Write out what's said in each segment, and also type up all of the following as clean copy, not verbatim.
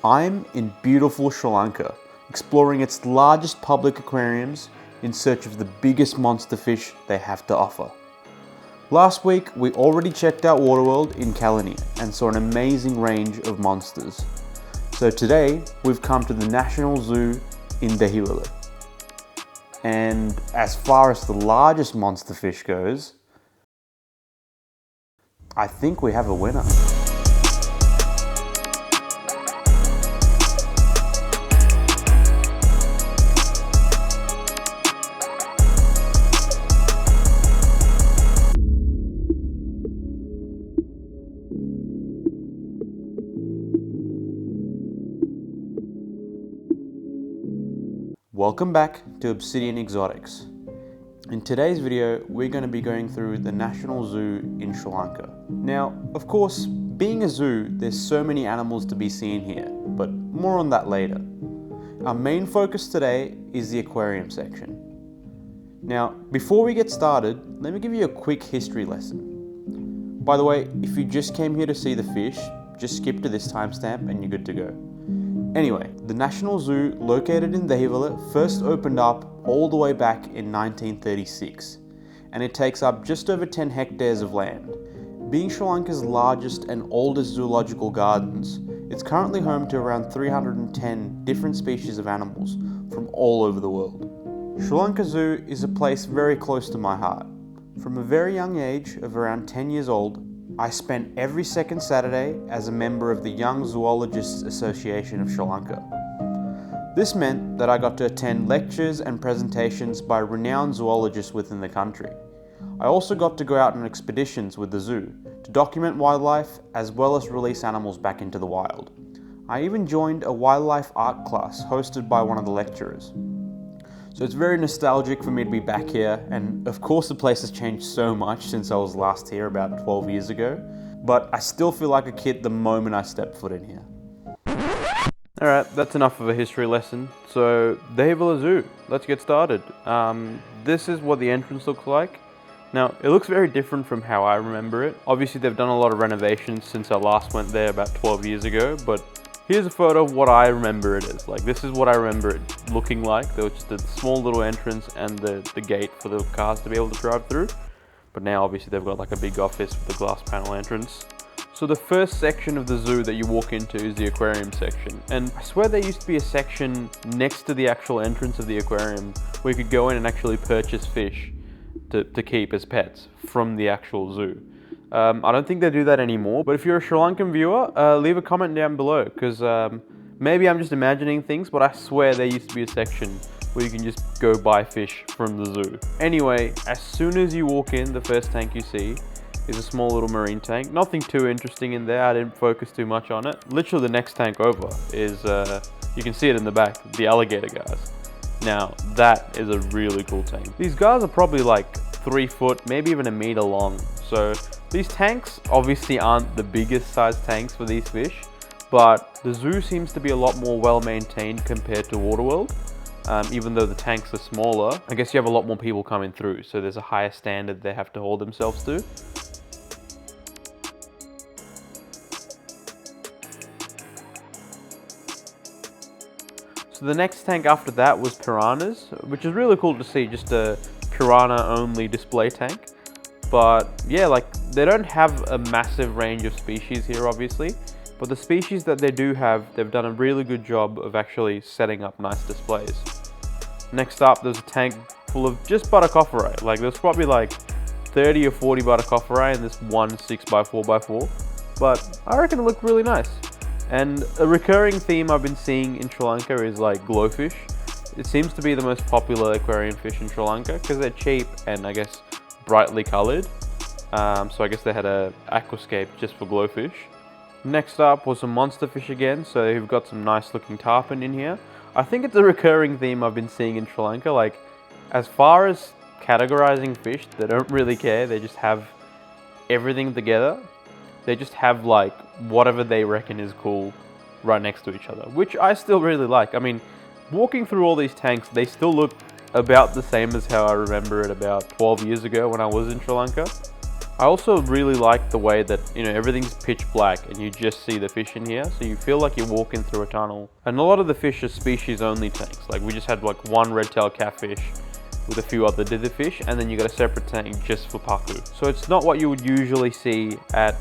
I'm in beautiful Sri Lanka, exploring its largest public aquariums in search of the biggest monster fish they have to offer. Last week, we already checked out Waterworld in Kalania and saw an amazing range of monsters. So today, we've come to the National Zoo in Dehiwala. And as far as the largest monster fish goes, I think we have a winner. Welcome back to Obsidian Exotics. In today's video, we're going to be going through the National Zoo in Sri Lanka. Now, of course, being a zoo, there's so many animals to be seen here, but more on that later. Our main focus today is the aquarium section. Now, before we get started, let me give you a quick history lesson. By the way, if you just came here to see the fish, just skip to this timestamp and you're good to go. Anyway, the National Zoo, located in Dehiwala, first opened up all the way back in 1936, and it takes up just over 10 hectares of land. Being Sri Lanka's largest and oldest zoological gardens, it's currently home to around 310 different species of animals from all over the world. Sri Lanka Zoo is a place very close to my heart. From a very young age of around 10 years old, I spent every second Saturday as a member of the Young Zoologists Association of Sri Lanka. This meant that I got to attend lectures and presentations by renowned zoologists within the country. I also got to go out on expeditions with the zoo to document wildlife as well as release animals back into the wild. I even joined a wildlife art class hosted by one of the lecturers. So it's very nostalgic for me to be back here, and of course the place has changed so much since I was last here about 12 years ago, but I still feel like a kid the moment I step foot in here. Alright, that's enough of a history lesson. So, Dehiwala Zoo, let's get started. This is what the entrance looks like. Now, it looks very different from how I remember it. Obviously they've done a lot of renovations since I last went there about 12 years ago, but here's a photo of what I remember it as. Like, this is what I remember it looking like. There was just a small little entrance and the gate for the cars to be able to drive through. But now obviously they've got like a big office with a glass panel entrance. So the first section of the zoo that you walk into is the aquarium section. And I swear there used to be a section next to the actual entrance of the aquarium where you could go in and actually purchase fish to keep as pets from the actual zoo. I don't think they do that anymore, but if you're a Sri Lankan viewer, leave a comment down below, because maybe I'm just imagining things, but I swear there used to be a section where you can just go buy fish from the zoo. Anyway, as soon as you walk in, the first tank you see is a small little marine tank. Nothing too interesting in there, I didn't focus too much on it. Literally the next tank over is, you can see it in the back, the alligator guys. Now, that is a really cool tank. These guys are probably like 3 foot, maybe even a meter long. So these tanks obviously aren't the biggest size tanks for these fish, but the zoo seems to be a lot more well maintained compared to Waterworld. Even though the tanks are smaller, I guess you have a lot more people coming through, so there's a higher standard they have to hold themselves to. So the next tank after that was piranhas, which is really cool to see, just a piranha only display tank. But yeah, like, they don't have a massive range of species here obviously, but the species that they do have, they've done a really good job of actually setting up nice displays. Next up, there's a tank full of just buttercopherae. Like, there's probably like 30 or 40 buttercopherae in this one 6x4x4, but I reckon it looked really nice. And a recurring theme I've been seeing in Sri Lanka is like glowfish. It seems to be the most popular aquarium fish in Sri Lanka because they're cheap and I guess brightly coloured. So I guess they had a aquascape just for glowfish. Next up was some monster fish again, so you've got some nice looking tarpon in here. I think it's a recurring theme I've been seeing in Sri Lanka. Like, as far as categorizing fish, they don't really care. They just have everything together. They just have like whatever they reckon is cool right next to each other, which I still really like. I mean, walking through all these tanks, they still look about the same as how I remember it about 12 years ago when I was in Sri Lanka. I also really like the way that, you know, everything's pitch black and you just see the fish in here. So you feel like you're walking through a tunnel. And a lot of the fish are species only tanks. Like we just had like one red-tailed catfish with a few other dither fish, and then you got a separate tank just for paku. So it's not what you would usually see at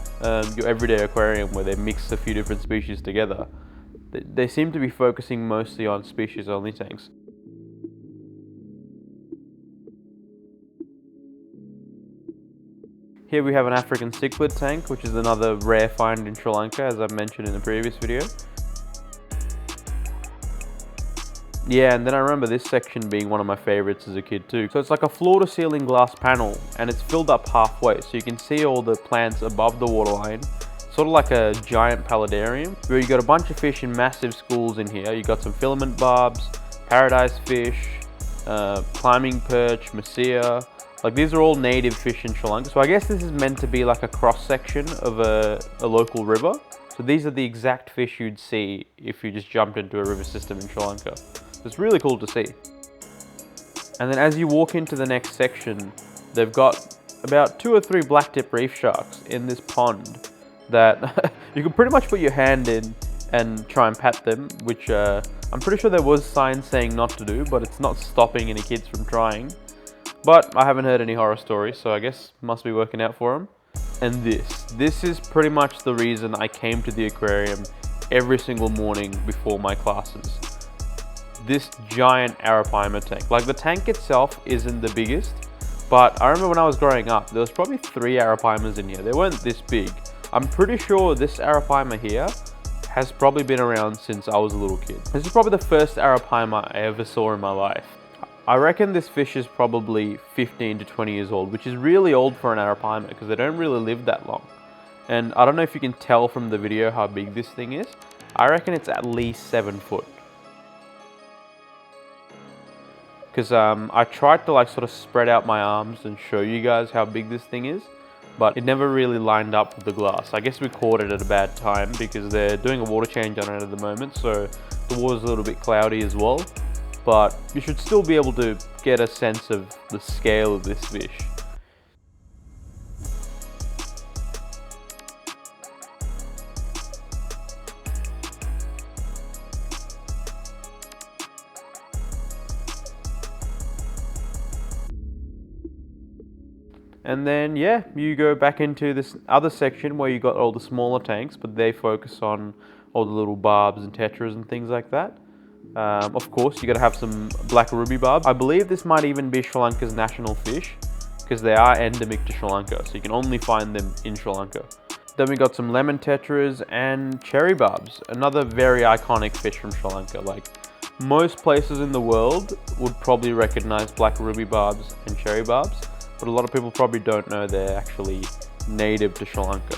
your everyday aquarium where they mix a few different species together. They seem to be focusing mostly on species only tanks. Here we have an African cichlid tank, which is another rare find in Sri Lanka, as I mentioned in the previous video. Yeah, and then I remember this section being one of my favorites as a kid too. So it's like a floor-to-ceiling glass panel, and it's filled up halfway, so you can see all the plants above the waterline. Sort of like a giant paludarium, where you got a bunch of fish in massive schools in here. You got some filament barbs, paradise fish, climbing perch, massia. Like these are all native fish in Sri Lanka. So I guess this is meant to be like a cross-section of a local river. So these are the exact fish you'd see if you just jumped into a river system in Sri Lanka. It's really cool to see. And then as you walk into the next section, they've got about 2 or 3 black-tip reef sharks in this pond that you can pretty much put your hand in and try and pat them, which I'm pretty sure there was signs saying not to do, but it's not stopping any kids from trying. But I haven't heard any horror stories, so I guess it must be working out for them. And this is pretty much the reason I came to the aquarium every single morning before my classes. This giant arapaima tank. Like the tank itself isn't the biggest, but I remember when I was growing up, there was probably 3 arapaimas in here. They weren't this big. I'm pretty sure this arapaima here has probably been around since I was a little kid. This is probably the first arapaima I ever saw in my life. I reckon this fish is probably 15 to 20 years old, which is really old for an arapaima because they don't really live that long. And I don't know if you can tell from the video how big this thing is. I reckon it's at least 7 foot. Because I tried to like sort of spread out my arms and show you guys how big this thing is, but it never really lined up with the glass. I guess we caught it at a bad time because they're doing a water change on it at the moment, so the water's a little bit cloudy as well. But you should still be able to get a sense of the scale of this fish. And then, yeah, you go back into this other section where you got all the smaller tanks, but they focus on all the little barbs and tetras and things like that. Of course, you got to have some black ruby barbs. I believe this might even be Sri Lanka's national fish because they are endemic to Sri Lanka, so you can only find them in Sri Lanka. Then we got some lemon tetras and cherry barbs, another very iconic fish from Sri Lanka. Like most places in the world would probably recognize black ruby barbs and cherry barbs, but a lot of people probably don't know they're actually native to Sri Lanka.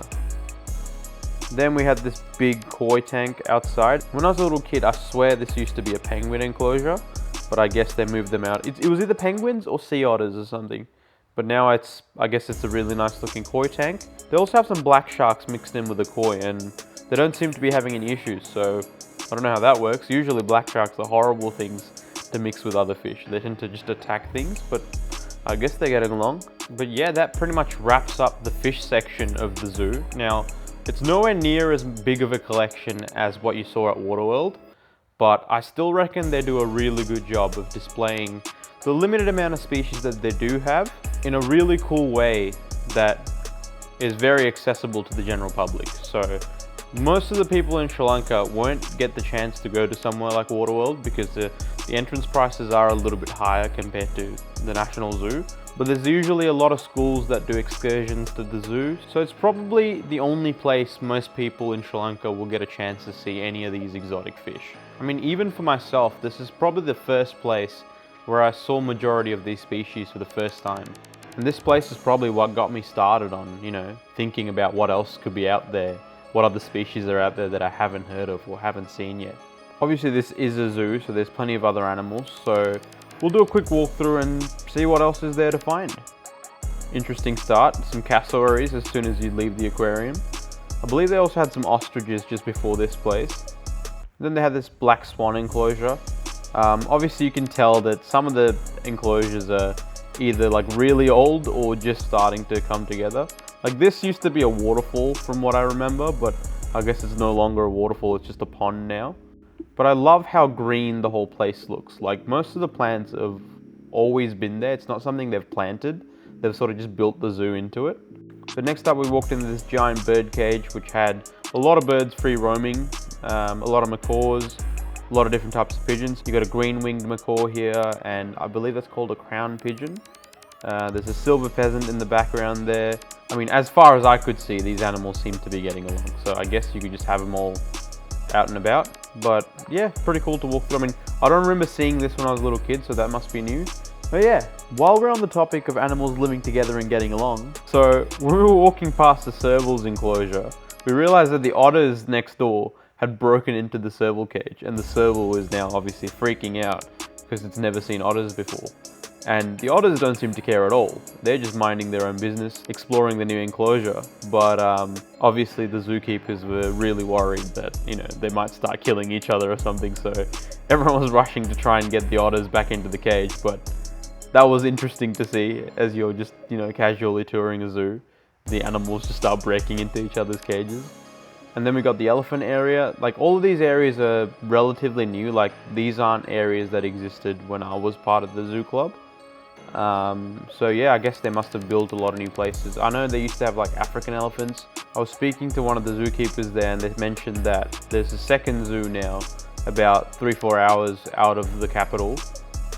Then we had this big koi tank outside. When I was a little kid, I swear this used to be a penguin enclosure, but I guess they moved them out. It was either penguins or sea otters or something. But now I guess it's a really nice looking koi tank. They also have some black sharks mixed in with the koi, and they don't seem to be having any issues, so I don't know how that works. Usually black sharks are horrible things to mix with other fish. They tend to just attack things, but I guess they're getting along. But yeah, that pretty much wraps up the fish section of the zoo. Now, it's nowhere near as big of a collection as what you saw at Waterworld, but I still reckon they do a really good job of displaying the limited amount of species that they do have in a really cool way that is very accessible to the general public. So most of the people in Sri Lanka won't get the chance to go to somewhere like Waterworld because the entrance prices are a little bit higher compared to the National Zoo. But there's usually a lot of schools that do excursions to the zoo, so it's probably the only place most people in Sri Lanka will get a chance to see any of these exotic fish. I mean, even for myself, this is probably the first place where I saw majority of these species for the first time. And this place is probably what got me started on, you know, thinking about what else could be out there, what other species are out there that I haven't heard of or haven't seen yet. Obviously this is a zoo, so there's plenty of other animals, so we'll do a quick walkthrough and see what else is there to find. Interesting start, some cassowaries as soon as you leave the aquarium. I believe they also had some ostriches just before this place. Then they had this black swan enclosure. Obviously you can tell that some of the enclosures are either like really old or just starting to come together. Like this used to be a waterfall from what I remember, but I guess it's no longer a waterfall, it's just a pond now. But I love how green the whole place looks. Like most of the plants have always been there. It's not something they've planted. They've sort of just built the zoo into it. So next up we walked into this giant bird cage which had a lot of birds free roaming, a lot of macaws, a lot of different types of pigeons. You got a green-winged macaw here, and I believe that's called a crown pigeon. There's a silver pheasant in the background there. I mean, as far as I could see, these animals seem to be getting along. So I guess you could just have them all out and about. But yeah, pretty cool to walk through. I mean, I don't remember seeing this when I was a little kid, so that must be new. But yeah, while we're on the topic of animals living together and getting along, so when we were walking past the serval's enclosure, we realized that the otters next door had broken into the serval cage, and the serval is now obviously freaking out because it's never seen otters before. And the otters don't seem to care at all. They're just minding their own business, exploring the new enclosure. But obviously the zookeepers were really worried that, you know, they might start killing each other or something. So everyone was rushing to try and get the otters back into the cage. But that was interesting to see as you're just, you know, casually touring a zoo. The animals just start breaking into each other's cages. And then we got the elephant area. Like all of these areas are relatively new. Like these aren't areas that existed when I was part of the zoo club. So yeah, I guess they must have built a lot of new places. I know they used to have like African elephants. I was speaking to one of the zookeepers there, and they mentioned that there's a second zoo now about 3-4 hours out of the capital,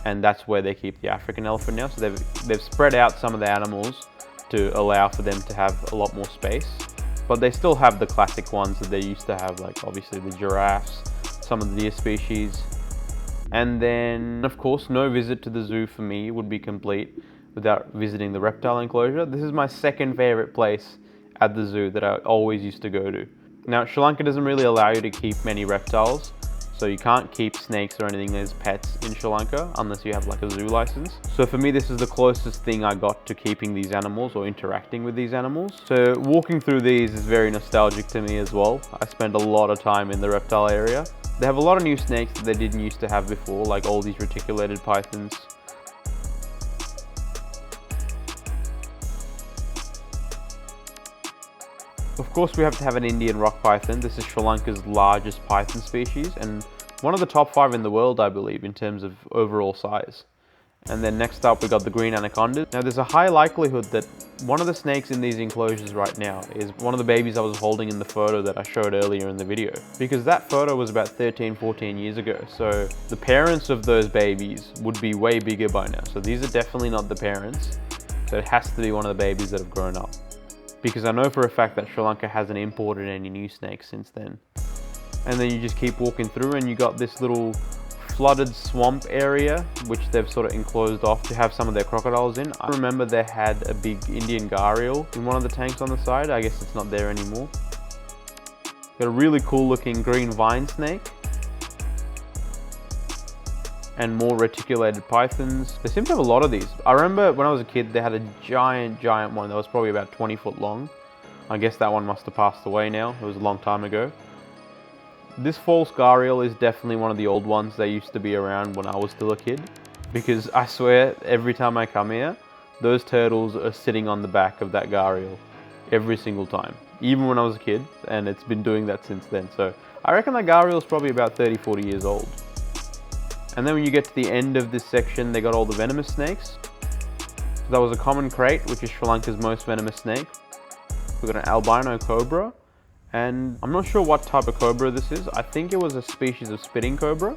and that's where they keep the African elephant now. So they've spread out some of the animals to allow for them to have a lot more space, but they still have the classic ones that they used to have, like obviously the giraffes, some of the deer species. And then, of course, no visit to the zoo for me would be complete without visiting the reptile enclosure. This is my second favorite place at the zoo that I always used to go to. Now, Sri Lanka doesn't really allow you to keep many reptiles, so you can't keep snakes or anything as pets in Sri Lanka unless you have like a zoo license. So for me, this is the closest thing I got to keeping these animals or interacting with these animals. So walking through these is very nostalgic to me as well. I spend a lot of time in the reptile area. They have a lot of new snakes that they didn't used to have before, like all these reticulated pythons. Of course, we have to have an Indian rock python. This is Sri Lanka's largest python species and one of the top 5 in the world, I believe, in terms of overall size. And then next up, we got the green anaconda. Now, there's a high likelihood that one of the snakes in these enclosures right now is one of the babies I was holding in the photo that I showed earlier in the video. Because that photo was about 13, 14 years ago. So the parents of those babies would be way bigger by now. So these are definitely not the parents. So it has to be one of the babies that have grown up. Because I know for a fact that Sri Lanka hasn't imported any new snakes since then. And then you just keep walking through and you got this little flooded swamp area which they've sort of enclosed off to have some of their crocodiles in. I remember they had a big Indian gharial in one of the tanks on the side. I guess it's not there anymore. Got a really cool looking green vine snake and more reticulated pythons. They seem to have a lot of these. I remember when I was a kid they had a giant one that was probably about 20 foot long. I guess that one must have passed away now. It was a long time ago. This false gharial is definitely one of the old ones that used to be around when I was still a kid, because I swear every time I come here, those turtles are sitting on the back of that gharial every single time, even when I was a kid, and it's been doing that since then. So I reckon that gharial is probably about 30-40 years old. And then when you get to the end of this section, they got all the venomous snakes. So that was a common crate, which is Sri Lanka's most venomous snake. We've got an albino cobra. And I'm not sure what type of cobra this is. I think it was a species of spitting cobra,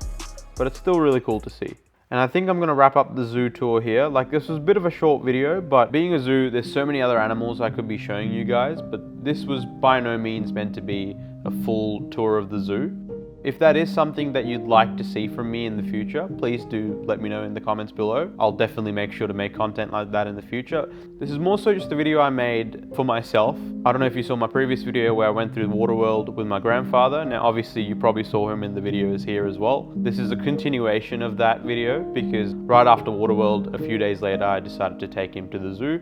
but it's still really cool to see. And I think I'm gonna wrap up the zoo tour here. Like, this was a bit of a short video, but being a zoo, there's so many other animals I could be showing you guys, but this was by no means meant to be a full tour of the zoo. If that is something that you'd like to see from me in the future, please do let me know in the comments below. I'll definitely make sure to make content like that in the future. This is more so just a video I made for myself. I don't know if you saw my previous video where I went through the water world with my grandfather. Now, obviously you probably saw him in the videos here as well. This is a continuation of that video because right after Waterworld, a few days later, I decided to take him to the zoo.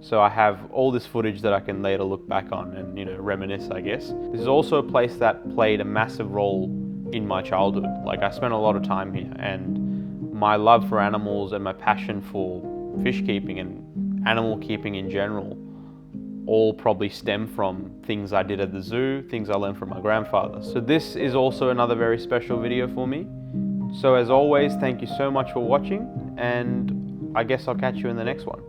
So I have all this footage that I can later look back on and, you know, reminisce, I guess. This is also a place that played a massive role in my childhood. Like, I spent a lot of time here, and my love for animals and my passion for fish keeping and animal keeping in general all probably stem from things I did at the zoo, things I learned from my grandfather. So this is also another very special video for me. So as always, thank you so much for watching, and I guess I'll catch you in the next one.